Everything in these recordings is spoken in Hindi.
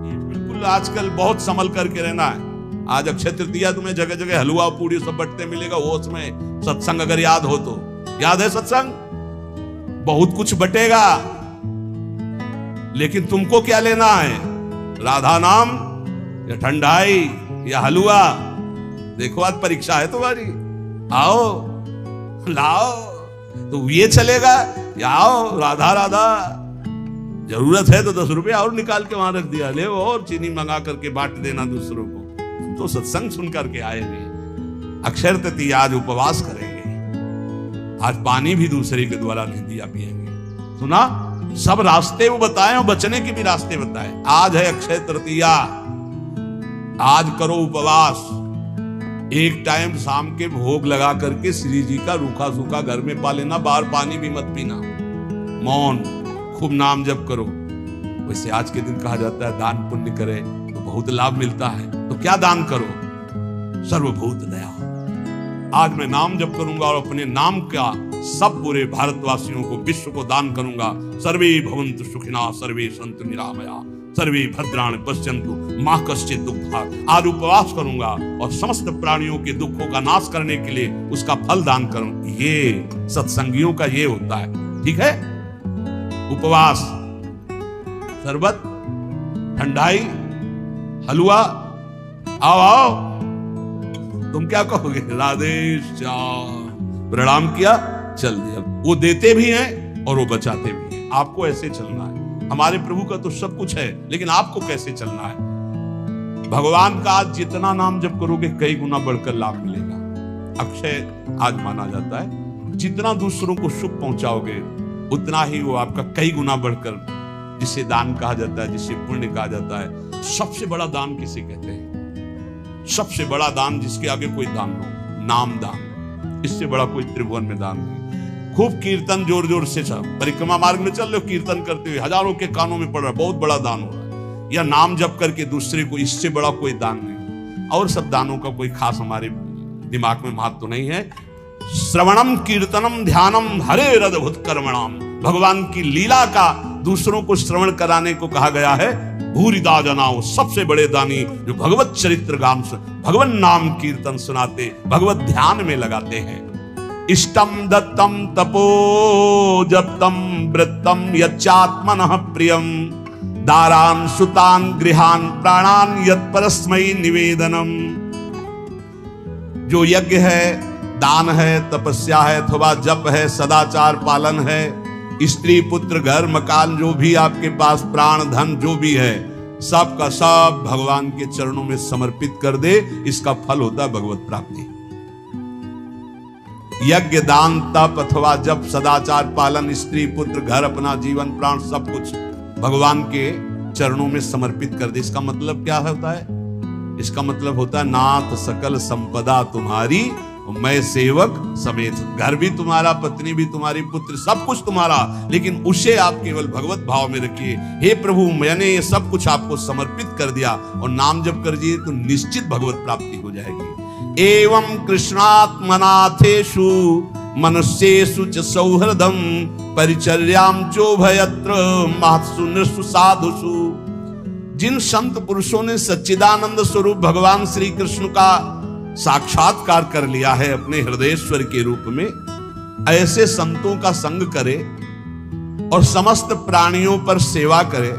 बिल्कुल आजकल बहुत संभल करके रहना है। आज अक्षय तृतीया तुम्हें जगह जगह हलवा पूड़ी सब बटते मिलेगा, वो उसमें सत्संग अगर याद हो तो। याद है सत्संग? बहुत कुछ बटेगा, लेकिन तुमको क्या लेना है? राधा नाम या ठंडाई या हलवा? देखो आज परीक्षा है तुम्हारी, आओ लाओ, तो ये चलेगा या आओ राधा राधा। जरूरत है तो 10 रुपया और निकाल के वहां रख दिया, ले और चीनी मंगा करके बांट देना दूसरों को। तुम तो सत्संग सुन करके आए नहीं। अक्षय तृतीया आज उपवास करेंगे, आज पानी भी दूसरे के द्वारा नहीं दिया पिएंगे। सुना? सब रास्ते वो बताए और बचने के भी रास्ते बताए। आज है अक्षय तृतीया, आज करो उपवास। एक टाइम शाम के भोग लगा करके श्री जी का रूखा सूखा घर में पा लेना, बाहर पानी भी मत पीना, मौन, खूब नाम जप करो। वैसे आज के दिन कहा जाता है दान पुण्य करे तो बहुत लाभ मिलता है, तो क्या दान करो? सर्वभूत दया। आज मैं नाम जप करूंगा और अपने नाम का सब पूरे भारतवासियों को, विश्व को दान करूंगा। सर्वे भवन्तु सुखिनः, सर्वे सन्तु निरामया, सर्वे भद्राणि पश्यन्तु मा कश्चित् दुःखात्। आज उपवास करूंगा और समस्त प्राणियों के दुखों का नाश करने के लिए उसका फल दान करूं। ये सत्संगियों का ये होता है, ठीक है? उपवास, शरबत, ठंडाई, हलवा, आओ आओ। तुम क्या कहोगे? राधे श्याम, प्रणाम किया, चल दिया। वो देते भी हैं और वो बचाते भी हैं। आपको ऐसे चलना है। हमारे प्रभु का तो सब कुछ है, लेकिन आपको कैसे चलना है? भगवान का आज जितना नाम जप करोगे कई गुना बढ़कर लाभ मिलेगा। अक्षय आज माना जाता है, जितना दूसरों को सुख पहुंचाओगे उतना ही वो आपका कई गुना बढ़कर, जिसे दान कहा जाता है, जिसे पुण्य कहा जाता है। सबसे बड़ा दान किसे कहते हैं? सबसे बड़ा दान जिसके आगे कोई दान हो, नाम दान। इससे बड़ा कोई त्रिभुवन में दान नहीं। खूब कीर्तन जोर जोर से चल, परिक्रमा मार्ग में चल रहे हो, कीर्तन करते हुए हजारों के कानों में पड़ रहा है, बहुत बड़ा दान हो रहा है। या नाम जप करके दूसरे को, इससे बड़ा कोई दान नहीं। और सब दानों का कोई खास हमारे दिमाग में महत्व तो नहीं है। श्रवणम कीर्तनम ध्यानम हरे रदभुत कर्मणाम। भगवान की लीला का दूसरों को श्रवण कराने को कहा गया है। भूरिदा जनाओ, सबसे बड़े दानी जो भगवत चरित्र गान, भगवान नाम कीर्तन सुनाते, भगवत ध्यान में लगाते हैं। इष्टम दत्तम तपो जप्तम वृत्तम यच्चात्मनः प्रियम, दारान सुतान गृहान प्राणान यत्परस्मै निवेदनम। जो यज्ञ है, दान है, तपस्या है, अथवा जप है, सदाचार पालन है, स्त्री पुत्र घर मकान जो भी आपके पास, प्राण धन जो भी है, सब का सब भगवान के चरणों में समर्पित कर दे, इसका फल होता है भगवत प्राप्ति। यज्ञ, दान, तप अथवा जप, सदाचार पालन, स्त्री पुत्र घर, अपना जीवन प्राण सब कुछ भगवान के चरणों में समर्पित कर दे। इसका मतलब क्या होता है? इसका मतलब होता है नाथ सकल संपदा तुम्हारी, मैं सेवक समेत। घर भी तुम्हारा, पत्नी भी तुम्हारी, पुत्र सब कुछ तुम्हारा, लेकिन उसे आप केवल भगवत भाव में रखिए। हे प्रभु, मैंने ये सब कुछ आपको समर्पित कर दिया, और नाम जप कर दिए तो निश्चित भगवत प्राप्ति हो जाएगी। एवं कृष्णात्मनाथेषु मनुष्येषु च सौहृदम परिचर्याम चोभयत्र महत्सु नृषु साधुषु। जिन संत पुरुषों ने सच्चिदानंद स्वरूप भगवान श्री कृष्ण का साक्षात्कार कर लिया है अपने हृदयेश्वर के रूप में, ऐसे संतों का संग करे और समस्त प्राणियों पर सेवा करे।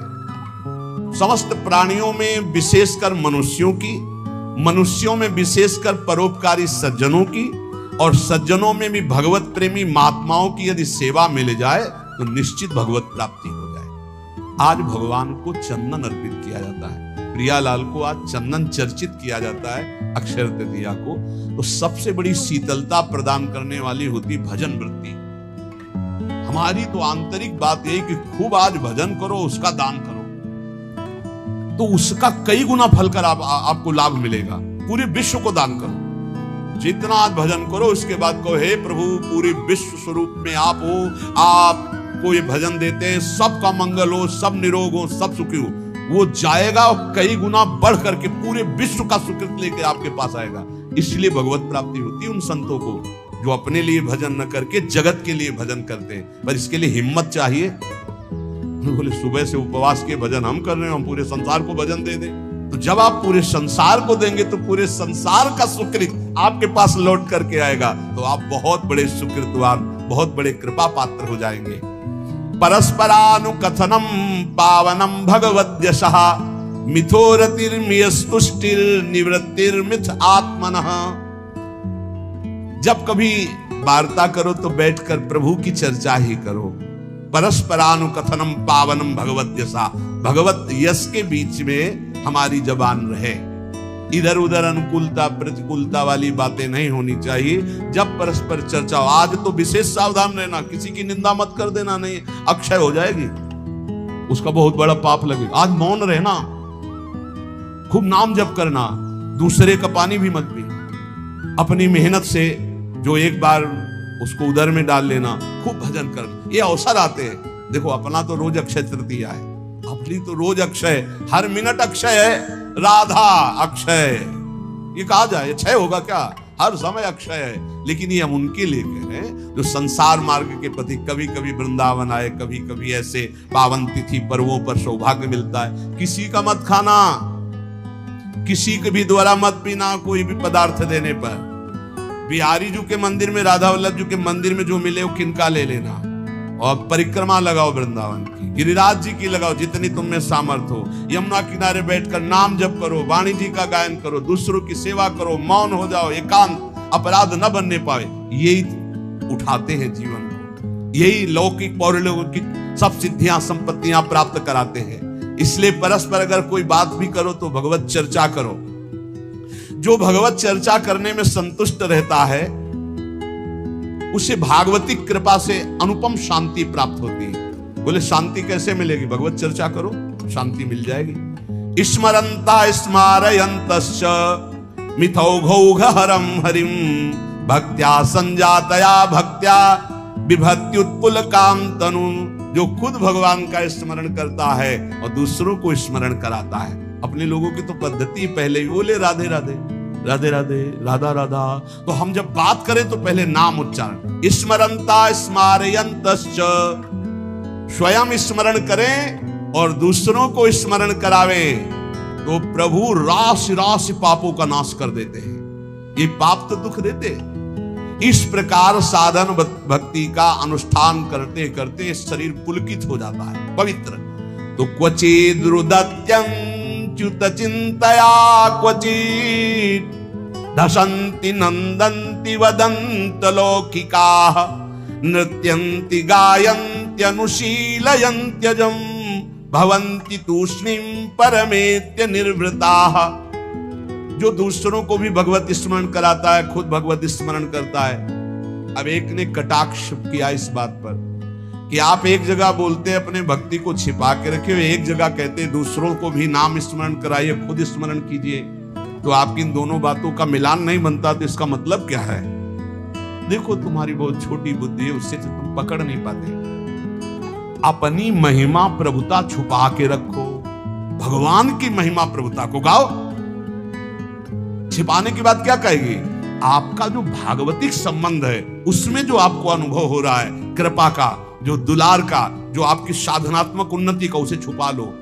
समस्त प्राणियों में विशेषकर मनुष्यों की, मनुष्यों में विशेषकर परोपकारी सज्जनों की, और सज्जनों में भी भगवत प्रेमी महात्माओं की यदि सेवा मिल जाए तो निश्चित भगवत प्राप्ति हो जाए। आज भगवान को चंदन अर्पित किया जाता है, प्रियालाल को आज चंदन चर्चित किया जाता है अक्षय तृतीया को। तो सबसे बड़ी शीतलता प्रदान करने वाली होती भजन वृत्ति। हमारी तो आंतरिक बात यही कि खूब आज भजन करो, उसका दान करो, तो उसका कई गुना फल कर आपको लाभ मिलेगा। पूरे विश्व को दान करो, जितना आज भजन करो, उसके बाद कहो हे प्रभु, पूरे विश्व स्वरूप में आप हो, आपको ये भजन देते हैं, सबका मंगल हो, सब निरोग हो, सब सुखी हो। वो जाएगा और कई गुना बढ़ करके पूरे विश्व का सुकृत लेके आपके पास आएगा। इसलिए भगवत प्राप्ति होती है उन संतों को जो अपने लिए भजन न करके जगत के लिए भजन करते हैं। पर इसके लिए हिम्मत चाहिए, बोले सुबह से उपवास के भजन हम कर रहे हैं, हम पूरे संसार को भजन दे दें। तो जब आप पूरे संसार को देंगे तो पूरे संसार का सुकृत आपके पास लौट करके आएगा, तो आप बहुत बड़े सुकृतवान, बहुत बड़े कृपा पात्र हो जाएंगे। परस्परानुकथनम पावनम भगवद्यशः मिथोरतिर्मियस्तुष्टिर्निवृत्तिर्मिथ आत्मनः। जब कभी वार्ता करो तो बैठकर प्रभु की चर्चा ही करो। परस्परानुकथनम पावनम भगवद्यशः, भगवत यश के बीच में हमारी जबान रहे। इधर उधर अनुकूलता प्रतिकूलता वाली बातें नहीं होनी चाहिए। जब परस्पर चर्चा हो, आज तो विशेष सावधान रहना, किसी की निंदा मत कर देना, नहीं अक्षय हो जाएगी, उसका बहुत बड़ा पाप लगेगा। आज मौन रहना, खूब नाम जप करना, दूसरे का पानी भी मत पीना, अपनी मेहनत से जो एक बार उसको उदर में डाल लेना, खूब भजन करना। ये अवसर आते हैं। देखो अपना तो रोज अक्षय तृतीया है, अपनी तो रोज अक्षय, हर मिनट अक्षय है। राधा अक्षय, ये कहा जाए क्षय होगा क्या? हर समय अक्षय है। लेकिन ये हम उनके लिए कह रहे हैं जो संसार मार्ग के प्रति कभी कभी वृंदावन आए, कभी कभी ऐसे पावन तिथि पर्वों पर सौभाग्य मिलता है। किसी का मत खाना, किसी के भी द्वारा मत पीना, कोई भी पदार्थ देने पर। बिहारी जी के मंदिर में, राधा वल्लभ जी के मंदिर में जो मिले वो किनका ले लेना, और परिक्रमा लगाओ वृंदावन की, गिरिराज जी की लगाओ, जितनी तुम में सामर्थ हो। यमुना किनारे बैठकर नाम जप करो, वाणी जी का गायन करो, दूसरों की सेवा करो, मौन हो जाओ, एकांत, अपराध न बनने पाए। यही उठाते हैं जीवन को, यही लौकिक पौरलौकिक सब सिद्धियां संपत्तियां प्राप्त कराते हैं। इसलिए परस्पर अगर कोई बात भी करो तो भगवत चर्चा करो। जो भगवत चर्चा करने में संतुष्ट रहता है उसे भागवती कृपा से अनुपम शांति प्राप्त होती है। बोले शांति कैसे मिलेगी? भगवत चर्चा करो, शांति मिल जाएगी। स्मरंता स्मारयन्तश्च मिथौघौघहरं हरिं भक्त्या संजातया भक्त्या बिभत्युत्पुलकां तनु। जो खुद भगवान का स्मरण करता है और दूसरों को स्मरण कराता है। अपने लोगों की तो पद्धति पहले ही बोले राधे राधे राधे राधे राधा राधा, तो हम जब बात करें तो पहले नाम उच्चारण। स्मरंता स्मारयन्तश्च, स्वयं स्मरण करें और दूसरों को स्मरण करावें, तो प्रभु राशि राशि पापों का नाश कर देते हैं। ये पाप तो दुख देते। इस प्रकार साधन भक्ति का अनुष्ठान करते करते शरीर पुलकित हो जाता है, पवित्र। तो क्वचिद्रुदत्यं च्युत चिंतया क्वचित् दशन्ति नंदन्ति वदन्त लौकिकाः नृत्यन्ति गायन्ति अनुशीलयन्त्यजं भवन्ति तूष्णीं परमेत्य निर्वृताः। जो दूसरों को भी भगवत स्मरण कराता है, खुद भगवत स्मरण करता है। अब एक ने कटाक्ष किया इस बात पर कि आप एक जगह बोलते हैं अपने भक्ति को छिपा के रखे हुए, एक जगह कहते दूसरों को भी नाम स्मरण कराइए, खुद स्मरण कीजिए। तो आपकी इन दोनों बातों का मिलान नहीं बनता, तो इसका मतलब क्या है? देखो तुम्हारी बहुत छोटी बुद्धि है, उससे तो तुम पकड़ नहीं पाते। अपनी महिमा प्रभुता छुपा के रखो, भगवान की महिमा प्रभुता को गाओ। छिपाने की बात क्या कहेगी? आपका जो भागवतिक संबंध है उसमें जो आपको अनुभव हो रहा है, कृपा का, जो दुलार का, जो आपकी साधनात्मक उन्नति का, उसे छुपा लो।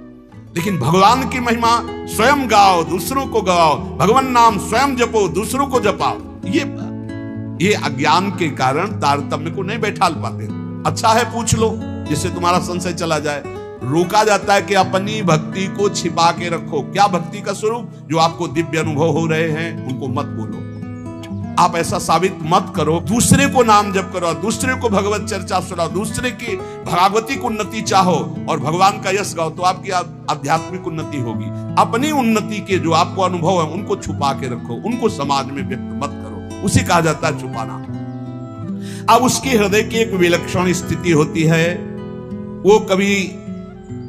लेकिन भगवान की महिमा स्वयं गाओ, दूसरों को गाओ, भगवान नाम स्वयं जपो, दूसरों को जपाओ। ये अज्ञान के कारण तारतम्य को नहीं बैठाल पाते। अच्छा है पूछ लो, जिससे तुम्हारा संशय चला जाए। रोका जाता है कि अपनी भक्ति को छिपा के रखो। क्या भक्ति का स्वरूप? जो आपको दिव्य अनुभव हो रहे हैं उनको मत बोलो, आप ऐसा साबित मत करो। दूसरे को नाम जप करो, दूसरे को भगवत चर्चा सुनाओ, दूसरे की भागवतिक उन्नति चाहो और भगवान का यश गाओ, तो आपकी आध्यात्मिक उन्नति होगी। अपनी उन्नति के जो आपको अनुभव है उनको छुपा के रखो, उनको समाज में व्यक्त मत करो, उसे कहा जाता है छुपाना। अब उसके हृदय की एक विलक्षण स्थिति होती है, वो कभी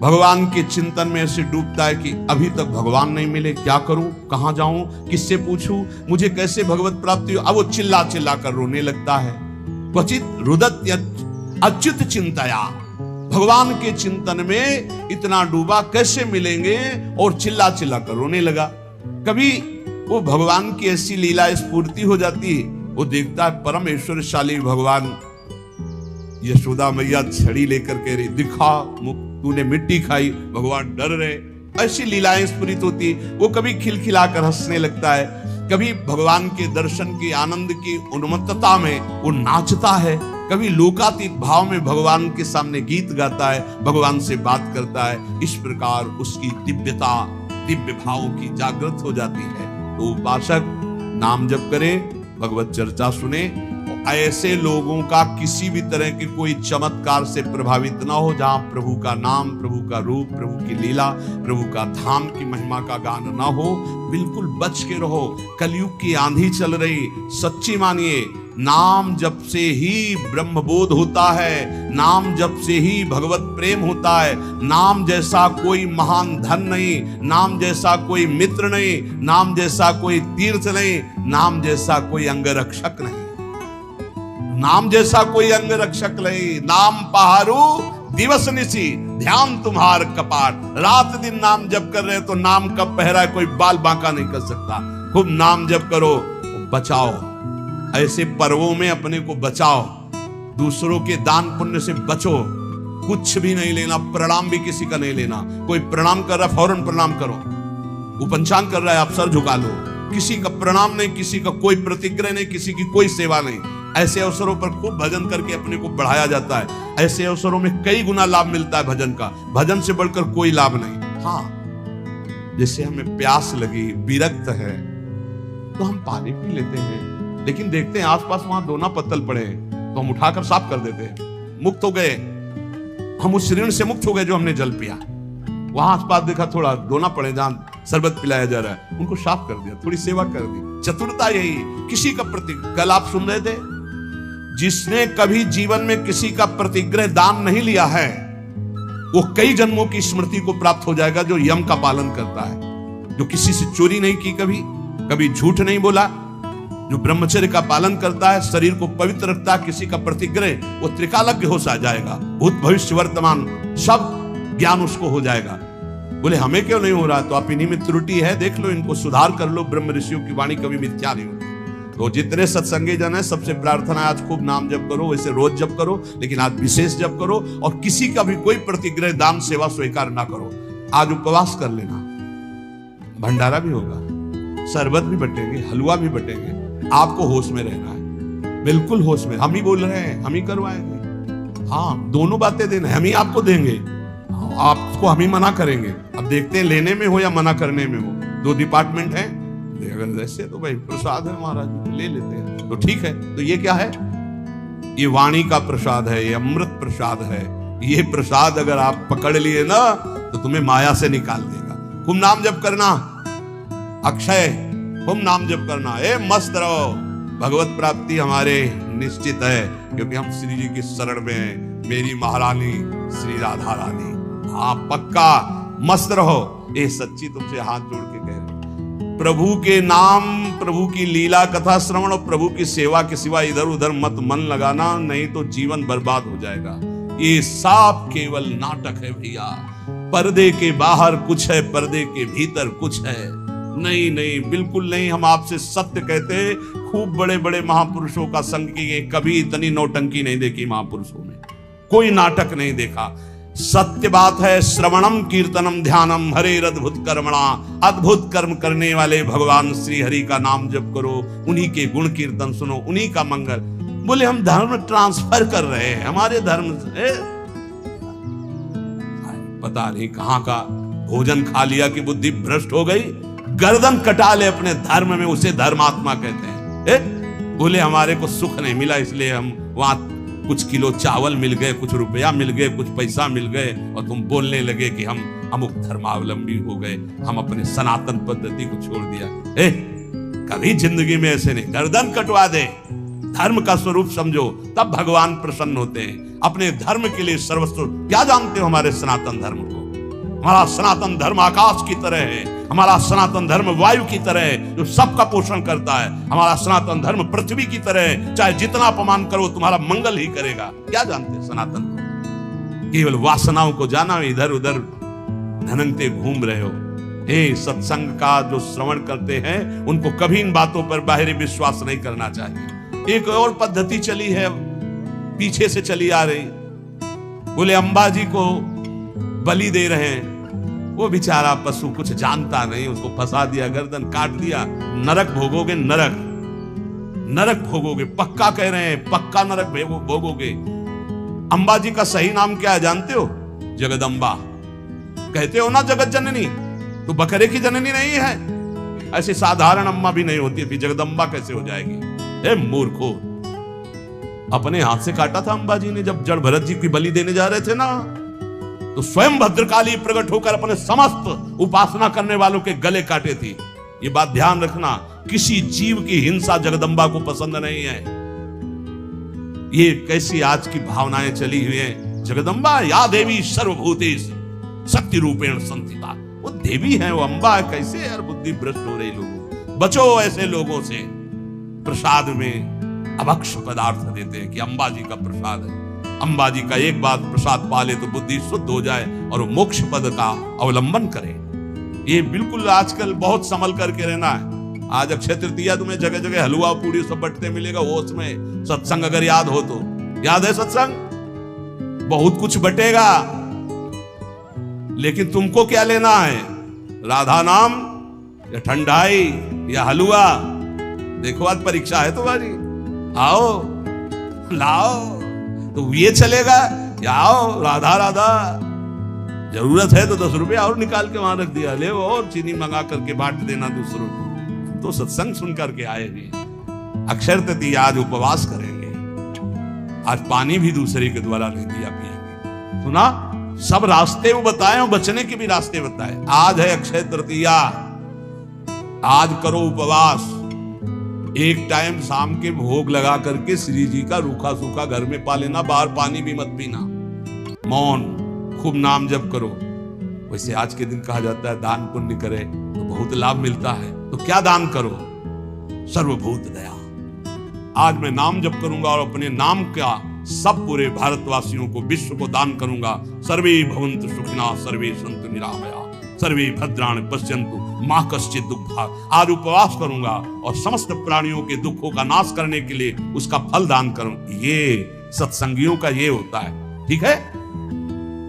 भगवान के चिंतन में ऐसे डूबता है कि अभी तक भगवान नहीं मिले, क्या करूं, कहां जाऊं, किससे पूछूं, मुझे कैसे भगवत प्राप्ति हो। अब वो चिल्ला चिल्ला कर रोने लगता है। क्वचित रुदत्य अच्युत चिंतया, भगवान के चिंतन में इतना डूबा, कैसे मिलेंगे, और चिल्ला चिल्ला कर रोने लगा। कभी वो भगवान की ऐसी लीला स्फूर्ति हो जाती है, वो देखता है परम ऐश्वर्यशाली भगवान, यशोदा मैया छड़ी लेकर कह रही, दिखा मुख तूने मिट्टी खाई, भगवान डर रहे। ऐसी लीलाएं स्फुरित होती, वो कभी खिलखिलाकर हंसने लगता है, कभी भगवान के दर्शन के आनंद की उन्मत्तता में वो नाचता है, कभी लोकातीत भाव में भगवान के सामने गीत गाता है, भगवान से बात करता है। इस प्रकार उसकी दिव्यता, दिव्य भाव की जागृत हो जाती है। तो उपासक नाम जप करे, भगवत चर्चा सुने, ऐसे लोगों का किसी भी तरह के कोई चमत्कार से प्रभावित ना हो, जहां प्रभु का नाम, प्रभु का रूप, प्रभु की लीला, प्रभु का धाम की महिमा का गान ना हो, बिल्कुल बच के रहो। कलयुग की आंधी चल रही, सच्ची मानिए, नाम जप से ही ब्रह्मबोध होता है, नाम जप से ही भगवत प्रेम होता है। नाम जैसा कोई महान धन नहीं, नाम जैसा कोई मित्र नहीं, नाम जैसा कोई तीर्थ नहीं, नाम जैसा कोई अंगरक्षक नहीं, नाम जैसा कोई अंग रक्षक नहीं। नाम पहारू दिवस निसी, ध्यान तुम्हार कपाट। रात दिन नाम जप कर रहे तो नाम कब पहरा है कोई बाल बांका नहीं कर सकता। खूब नाम जप करो, बचाओ, ऐसे पर्वों में अपने को बचाओ, दूसरों के दान पुण्य से बचो। कुछ भी नहीं लेना, प्रणाम भी किसी का नहीं लेना। कोई प्रणाम कर रहा है फौरन प्रणाम करो, वो पंचांग कर रहा है आप सर झुका लो। किसी का प्रणाम नहीं, किसी का कोई प्रतिग्रह नहीं, किसी की कोई सेवा नहीं। ऐसे अवसरों पर खूब भजन करके अपने को बढ़ाया जाता है। ऐसे अवसरों में कई गुना लाभ मिलता है भजन का, भजन से बढ़कर कोई लाभ नहीं। हाँ, जैसे हमें प्यास लगी, विरक्त है, तो हम पानी पी लेते हैं, लेकिन देखते हैं आसपास वहां दोना पत्तल पड़े हैं, तो हम उठाकर साफ कर देते हैं। मुक्त हो गए हम, उस ऋण से मुक्त हो गए जो हमने जल पिया। वहां आसपास देखा थोड़ा दोना पड़े जहां शरबत पिलाया जा रहा है, उनको साफ कर दिया, थोड़ी सेवा कर दी। चतुरता यही, किसी का प्रति, कल आप सुन रहे थे, जिसने कभी जीवन में किसी का प्रतिग्रह दान नहीं लिया है, वो कई जन्मों की स्मृति को प्राप्त हो जाएगा, जो यम का पालन करता है, जो किसी से चोरी नहीं की, कभी झूठ नहीं बोला, जो ब्रह्मचर्य का पालन करता है, शरीर को पवित्र रखता है, किसी का प्रतिग्रह, वो त्रिकालज्ञ हो जाएगा। भूत भविष्य वर्तमान सब ज्ञान उसको हो जाएगा। बोले हमें क्यों नहीं हो रहा? तो आप इन्हीं में त्रुटि है, देख लो, इनको सुधार कर लो। ब्रह्म ऋषियों की वाणी कभी मिथ्या नहीं होती। तो जितने सत्संगी जन है, सबसे प्रार्थना है, आज खूब नाम जप करो, वैसे रोज जप करो, लेकिन आज विशेष जप करो, और किसी का भी कोई प्रतिग्रह दान सेवा स्वीकार ना करो। आज उपवास कर लेना, भंडारा भी होगा, शरबत भी बटेंगे, हलवा भी बटेंगे। आपको होश में रहना है, बिल्कुल होश में। हम ही बोल रहे हैं, हम ही करवाएंगे। हाँ, दोनों बातें देना, हम ही आपको देंगे, आपको हम ही मना करेंगे। अब देखते हैं लेने में हो या मना करने में हो, दो डिपार्टमेंट है। अगर ऐसे तो भाई प्रसाद है महाराज, ले लेते हैं, तो ठीक है। तो ये क्या है? ये वाणी का प्रसाद है, ये अमृत प्रसाद है। ये प्रसाद अगर आप पकड़ लिए ना, तो तुम्हें माया से निकाल देगा। खूब नाम जप करना, अक्षय, खूब नाम जप करना, मस्त रहो। भगवत प्राप्ति हमारे निश्चित है, क्योंकि हम श्री जी की शरण में हैं। मेरी महारानी श्री राधा रानी, हाँ पक्का मस्त रहो। ये सच्ची तुमसे हाथ जोड़ के कह रहे, प्रभु के नाम, प्रभु की लीला कथा श्रवण और प्रभु की सेवा के सिवा इधर उधर मत मन लगाना, नहीं तो जीवन बर्बाद हो जाएगा। ये सब केवल नाटक है भैया। पर्दे के बाहर कुछ है, पर्दे के भीतर कुछ है। नहीं नहीं, बिल्कुल नहीं। हम आपसे सत्य कहते हैं, खूब बड़े बड़े महापुरुषों का संग किए, कभी इतनी नौटंकी नहीं देखी महापुरुषों में, कोई नाटक नहीं देखा। सत्य बात है, श्रवणम कीर्तनम ध्यानम हरेर अद्भुत कर्मणा। अद्भुत कर्म करने वाले भगवान श्री हरि का नाम जप करो, उन्हीं के गुण कीर्तन सुनो, उन्हीं का मंगल। बोले हम धर्म ट्रांसफर कर रहे हैं, हमारे धर्म से पता नहीं कहां का भोजन खा लिया कि बुद्धि भ्रष्ट हो गई, गर्दन कटा ले अपने धर्म में, उसे धर्मात्मा कहते हैं। बोले हमारे को सुख नहीं मिला, इसलिए हम वहां कुछ किलो चावल मिल गए, कुछ रुपया मिल गए, कुछ पैसा मिल गए, और तुम बोलने लगे कि हम अमुक धर्मावलंबी हो गए, हम अपने सनातन पद्धति को छोड़ दिया। कभी जिंदगी में ऐसे नहीं, गर्दन कटवा दे, धर्म का स्वरूप समझो, तब भगवान प्रसन्न होते हैं। अपने धर्म के लिए सर्वस्व। क्या जानते हो हमारे सनातन धर्म को? हमारा सनातन धर्म आकाश की तरह है, हमारा सनातन धर्म वायु की तरह है जो सबका पोषण करता है। हमारा सनातन धर्म पृथ्वी की तरह है, चाहे जितना अपमान करो तुम्हारा मंगल ही करेगा। क्या जानते हैं सनातन को? केवल वासनाओं को जाना, इधर उधर धनंगते घूम रहे हो। हे, सत्संग का जो श्रवण करते हैं, उनको कभी इन बातों पर बाहरी विश्वास नहीं करना चाहिए। एक और पद्धति चली है, पीछे से चली आ रही। बोले अंबाजी को बलि दे रहे हैं, वो बेचारा पशु कुछ जानता नहीं, उसको फंसा दिया, गर्दन काट दिया। नरक भोगोगे, नरक, नरक भोगोगे, पक्का कह रहे हैं, पक्का नरक भोगोगे। अंबा जी का सही नाम क्या है जानते हो? जगदम्बा। कहते हो ना जगत जननी, तो बकरे की जननी नहीं है। ऐसे साधारण अम्मा भी नहीं होती थी, जगदम्बा कैसे हो जाएगी? ए मूर्खो, अपने हाथ से काटा था अंबा जी ने जब जड़ भरत जी की बलि देने जा रहे थे ना, तो स्वयं भद्रकाली प्रकट होकर अपने समस्त उपासना करने वालों के गले काटे थी। ये बात ध्यान रखना, किसी जीव की हिंसा जगदम्बा को पसंद नहीं है। ये कैसी आज की भावनाएं चली हुई हैं। जगदम्बा या देवी सर्वभूतेषु शक्ति रूपेण संस्थिता, वो देवी है, वो अंबा है। कैसे यार बुद्धि भ्रष्ट हो रही लोगों। बचो ऐसे लोगों से। प्रसाद में अभक्ष पदार्थ देते हैं कि अंबा जी का प्रसाद है। अंबा जी का एक बात प्रसाद पाले तो बुद्धि शुद्ध हो जाए और वो मोक्ष पद का अवलंबन करे। ये बिल्कुल आजकल बहुत संभल करके रहना है। आज अक्षय तृतीया तुम्हें जगह जगह हलवा पूड़ी सब बटते मिलेगा। वो उसमें सत्संग अगर याद हो तो, याद है सत्संग? बहुत कुछ बटेगा, लेकिन तुमको क्या लेना है? राधा नाम या ठंडाई या हलवा? देखो आज परीक्षा है तुम्हारी। आओ लाओ, तो ये चलेगा या आओ राधा राधा। जरूरत है तो 10 रुपए और निकाल के वहां रख दिया, ले और चीनी मंगा करके बांट देना दूसरों को। तो सत्संग सुन करके आएगी। अक्षय तृतीया आज उपवास करेंगे, आज पानी भी दूसरे के द्वारा नहीं दिया पिएंगे। सुना? सब रास्ते वो बताए और बचने के भी रास्ते बताए। आज है अक्षय तृतीया, आज करो उपवास। एक टाइम शाम के भोग लगा करके श्री जी का रूखा सूखा घर में पा लेना, बाहर पानी भी मत पीना। मौन, खूब नाम जप करो। वैसे आज के दिन कहा जाता है दान पुण्य करे तो बहुत लाभ मिलता है। तो क्या दान करो? सर्वभूत दया। आज मैं नाम जप करूंगा और अपने नाम का सब पूरे भारतवासियों को, विश्व को दान करूंगा। सर्वे भवन्तु सुखिनः, सर्वे सन्तु निरामया, सर्वे भद्राणि पश्यन्तु मा कश्चित् दुःखात्। आज उपवास करूंगा और समस्त प्राणियों के दुखों का नाश करने के लिए उसका फल दान करूं। ये सत्संगियों का ये होता है। ठीक है?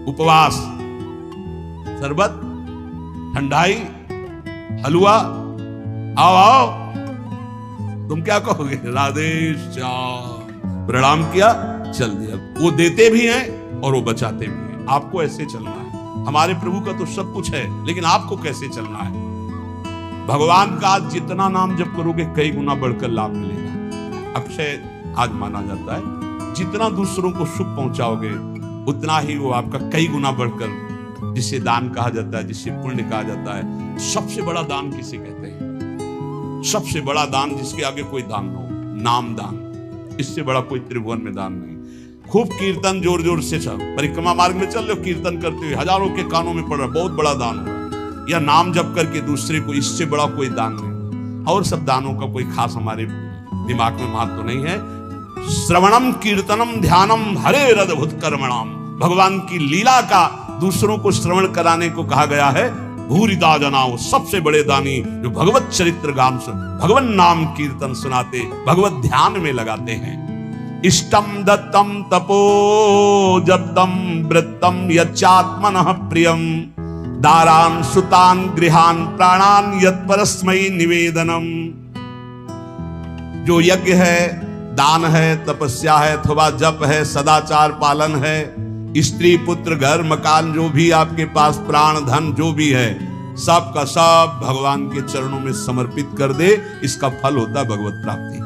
उपवास, शरबत, ठंडाई, हलवा, आओ आओ। तुम क्या कहोगे? राधे श्याम। प्रणाम किया, चल दिया। वो देते भी हैं और वो बचाते भी हैं। आपको ऐसे चलना है। हमारे प्रभु का तो सब कुछ है, लेकिन आपको कैसे चलना है? भगवान का जितना नाम जप करोगे कई गुना बढ़कर लाभ मिलेगा। अक्षय आज माना जाता है, जितना दूसरों को सुख पहुंचाओगे उतना ही वो आपका कई गुना बढ़कर, जिसे दान कहा जाता है, जिसे पुण्य कहा जाता है। सबसे बड़ा दान किसे कहते हैं? सबसे बड़ा दान जिसके आगे कोई दान हो, नाम दान। इससे बड़ा कोई त्रिभुवन में दान नहीं। खूब कीर्तन जोर जोर से चल, परिक्रमा मार्ग में चल रहे हो, कीर्तन करते हुए हजारों के कानों में पड़ रहा, बहुत बड़ा दान हो। या नाम जप करके दूसरे को, इससे बड़ा कोई दान नहीं। और सब दानों का कोई खास हमारे दिमाग में महत्व तो नहीं है। श्रवणम कीर्तनम ध्यानम हरे रदभुत कर्मणाम। भगवान की लीला का दूसरों को श्रवण कराने को कहा गया है। भूरिदा जनाओ, सबसे बड़े दानी जो भगवत चरित्र गान सुन, भगवान नाम कीर्तन सुनाते, भगवत ध्यान में लगाते हैं। इष्टम दत्तम तपो जप्तम वृत्तम यच्चात्मनः प्रियम, दारान सुतान गृहान प्राणान यत्परस्मै निवेदनम। जो यज्ञ है, दान है, तपस्या है, अथवा जप है, सदाचार पालन है, स्त्री पुत्र घर मकान जो भी आपके पास, प्राण धन जो भी है, सब का सब भगवान के चरणों में समर्पित कर दे। इसका फल होता है भगवत प्राप्ति।